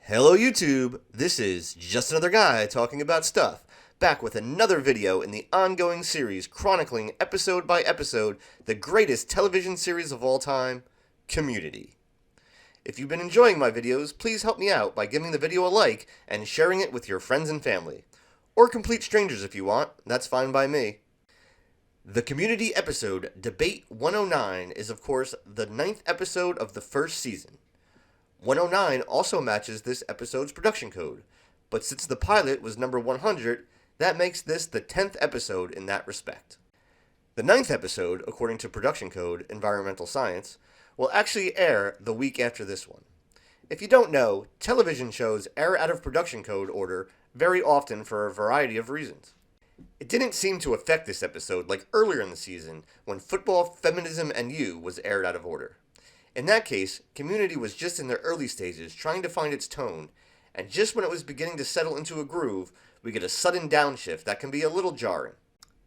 Hello YouTube, this is just another guy talking about stuff, back with another video in the ongoing series chronicling episode by episode the greatest television series of all time, Community. If you've been enjoying my videos, please help me out by giving the video a like and sharing it with your friends and family. Or complete strangers if you want, that's fine by me. The Community episode, Debate 109, is of course the 9th episode of the first season. 109 also matches this episode's production code, but since the pilot was number 100, that makes this the 10th episode in that respect. The 9th episode, according to production code Environmental Science, will actually air the week after this one. If you don't know, television shows air out of production code order very often for a variety of reasons. It didn't seem to affect this episode like earlier in the season when Football, Feminism, and You was aired out of order. In that case, Community was just in the early stages trying to find its tone, and just when it was beginning to settle into a groove, we get a sudden downshift that can be a little jarring.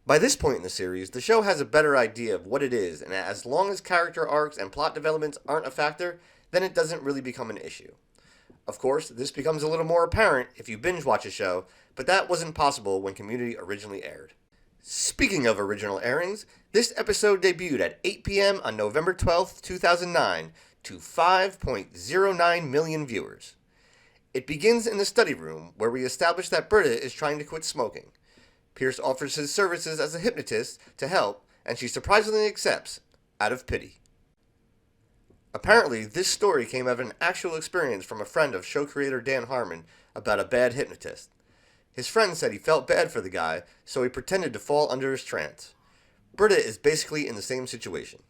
By this point in the series, the show has a better idea of what it is, and as long as character arcs and plot developments aren't a factor, then it doesn't really become an issue. Of course, this becomes a little more apparent if you binge watch a show, but that wasn't possible when Community originally aired. Speaking of original airings, this episode debuted at 8 p.m. on November 12, 2009, to 5.09 million viewers. It begins in the study room, where we establish that Britta is trying to quit smoking. Pierce offers his services as a hypnotist to help, and she surprisingly accepts, out of pity. Apparently, this story came out of an actual experience from a friend of show creator Dan Harmon about a bad hypnotist. His friend said he felt bad for the guy, so he pretended to fall under his trance. Britta is basically in the same situation.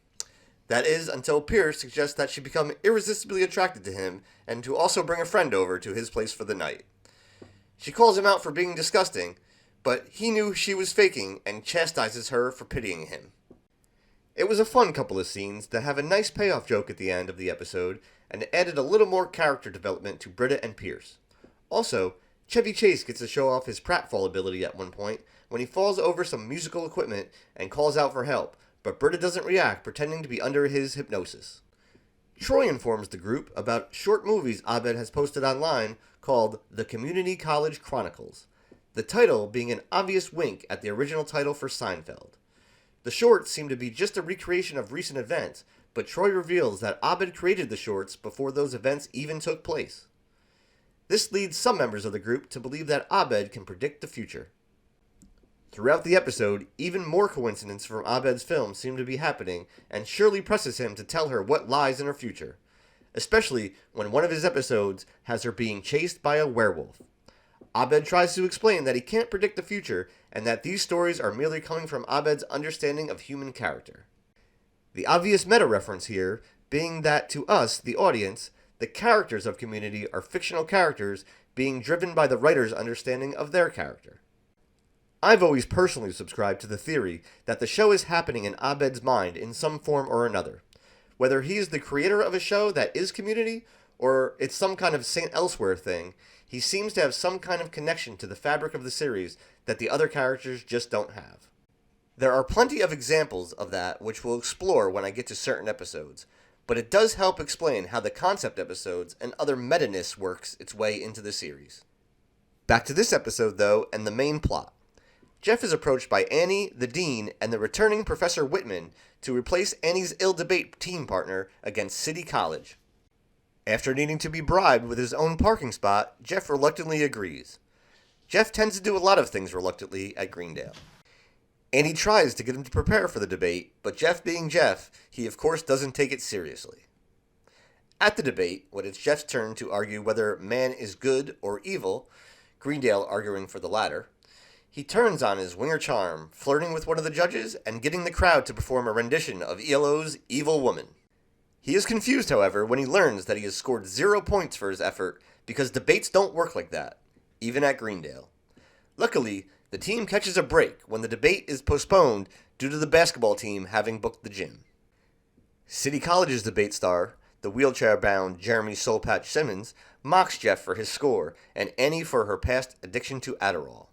That is, until Pierce suggests that she become irresistibly attracted to him and to also bring a friend over to his place for the night. She calls him out for being disgusting, but he knew she was faking and chastises her for pitying him. It was a fun couple of scenes that have a nice payoff joke at the end of the episode and added a little more character development to Britta and Pierce. Also, Chevy Chase gets to show off his pratfall ability at one point when he falls over some musical equipment and calls out for help, but Britta doesn't react, pretending to be under his hypnosis. Troy informs the group about short movies Abed has posted online called The Community College Chronicles, the title being an obvious wink at the original title for Seinfeld. The shorts seem to be just a recreation of recent events, but Troy reveals that Abed created the shorts before those events even took place. This leads some members of the group to believe that Abed can predict the future. Throughout the episode, even more coincidences from Abed's film seem to be happening, and Shirley presses him to tell her what lies in her future, especially when one of his episodes has her being chased by a werewolf. Abed tries to explain that he can't predict the future, and that these stories are merely coming from Abed's understanding of human character. The obvious meta-reference here being that to us, the audience, the characters of Community are fictional characters being driven by the writer's understanding of their character. I've always personally subscribed to the theory that the show is happening in Abed's mind in some form or another. Whether he is the creator of a show that is Community, or it's some kind of St. Elsewhere thing, he seems to have some kind of connection to the fabric of the series that the other characters just don't have. There are plenty of examples of that which we'll explore when I get to certain episodes, but it does help explain how the concept episodes and other meta-ness works its way into the series. Back to this episode, though, and the main plot. Jeff is approached by Annie, the dean, and the returning Professor Whitman to replace Annie's ill debate team partner against City College. After needing to be bribed with his own parking spot, Jeff reluctantly agrees. Jeff tends to do a lot of things reluctantly at Greendale. Annie tries to get him to prepare for the debate, but Jeff being Jeff, he of course doesn't take it seriously. At the debate, when it's Jeff's turn to argue whether man is good or evil, Greendale arguing for the latter, he turns on his winger charm, flirting with one of the judges and getting the crowd to perform a rendition of ELO's Evil Woman. He is confused, however, when he learns that he has scored 0 points for his effort because debates don't work like that, even at Greendale. Luckily, the team catches a break when the debate is postponed due to the basketball team having booked the gym. City College's debate star, the wheelchair-bound Jeremy Soulpatch Simmons, mocks Jeff for his score and Annie for her past addiction to Adderall.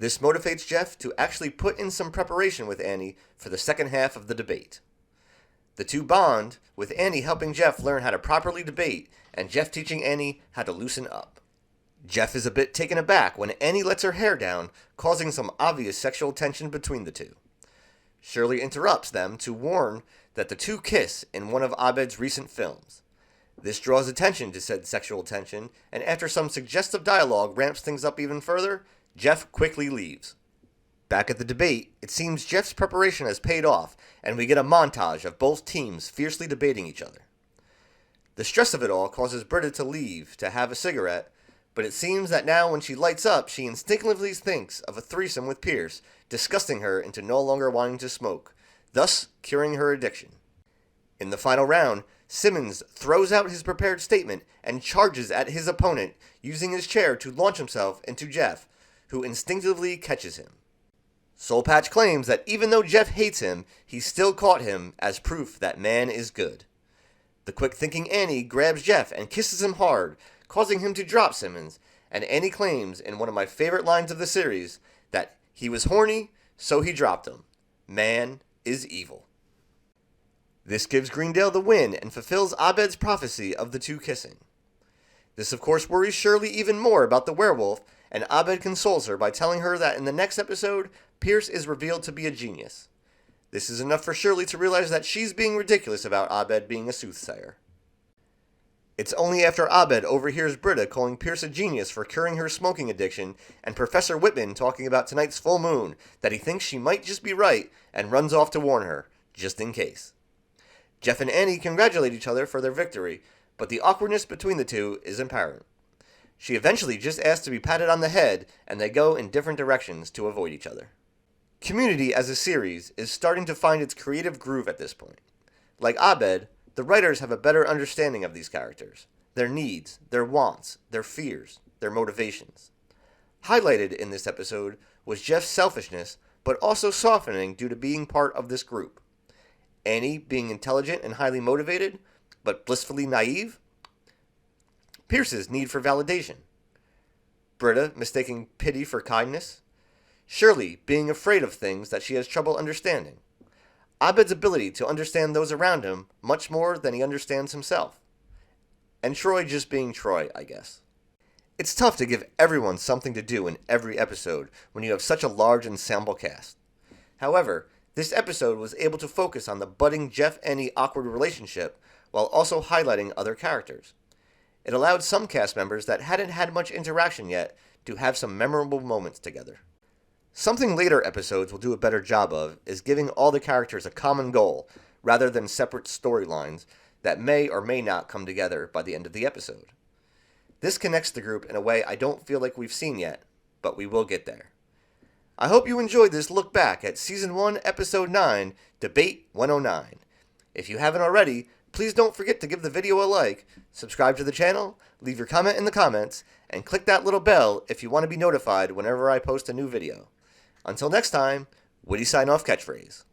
This motivates Jeff to actually put in some preparation with Annie for the second half of the debate. The two bond, with Annie helping Jeff learn how to properly debate and Jeff teaching Annie how to loosen up. Jeff is a bit taken aback when Annie lets her hair down, causing some obvious sexual tension between the two. Shirley interrupts them to warn that the two kiss in one of Abed's recent films. This draws attention to said sexual tension, and after some suggestive dialogue ramps things up even further, Jeff quickly leaves. Back at the debate, it seems Jeff's preparation has paid off, and we get a montage of both teams fiercely debating each other. The stress of it all causes Britta to leave to have a cigarette, but it seems that now when she lights up, she instinctively thinks of a threesome with Pierce, disgusting her into no longer wanting to smoke, thus curing her addiction. In the final round, Simmons throws out his prepared statement and charges at his opponent, using his chair to launch himself into Jeff, who instinctively catches him. Soulpatch claims that even though Jeff hates him, he still caught him as proof that man is good. The quick-thinking Annie grabs Jeff and kisses him hard, causing him to drop Simmons, and Annie claims in one of my favorite lines of the series that he was horny, so he dropped him. Man is evil. This gives Greendale the win and fulfills Abed's prophecy of the two kissing. This of course worries Shirley even more about the werewolf, and Abed consoles her by telling her that in the next episode, Pierce is revealed to be a genius. This is enough for Shirley to realize that she's being ridiculous about Abed being a soothsayer. It's only after Abed overhears Britta calling Pierce a genius for curing her smoking addiction and Professor Whitman talking about tonight's full moon that he thinks she might just be right and runs off to warn her, just in case. Jeff and Annie congratulate each other for their victory, but the awkwardness between the two is apparent. She eventually just asks to be patted on the head, and they go in different directions to avoid each other. Community as a series is starting to find its creative groove at this point. Like Abed, the writers have a better understanding of these characters, their needs, their wants, their fears, their motivations. Highlighted in this episode was Jeff's selfishness, but also softening due to being part of this group. Annie being intelligent and highly motivated, but blissfully naive. Pierce's need for validation. Britta mistaking pity for kindness. Shirley being afraid of things that she has trouble understanding. Abed's ability to understand those around him much more than he understands himself. And Troy just being Troy, I guess. It's tough to give everyone something to do in every episode when you have such a large ensemble cast. However, this episode was able to focus on the budding Jeff-Annie awkward relationship while also highlighting other characters. It allowed some cast members that hadn't had much interaction yet to have some memorable moments together. Something later episodes will do a better job of is giving all the characters a common goal rather than separate storylines that may or may not come together by the end of the episode. This connects the group in a way I don't feel like we've seen yet, but we will get there. I hope you enjoyed this look back at Season 1, Episode 9, Debate 109. If you haven't already, please don't forget to give the video a like, subscribe to the channel, leave your comment in the comments, and click that little bell if you want to be notified whenever I post a new video. Until next time, Woody sign off catchphrase.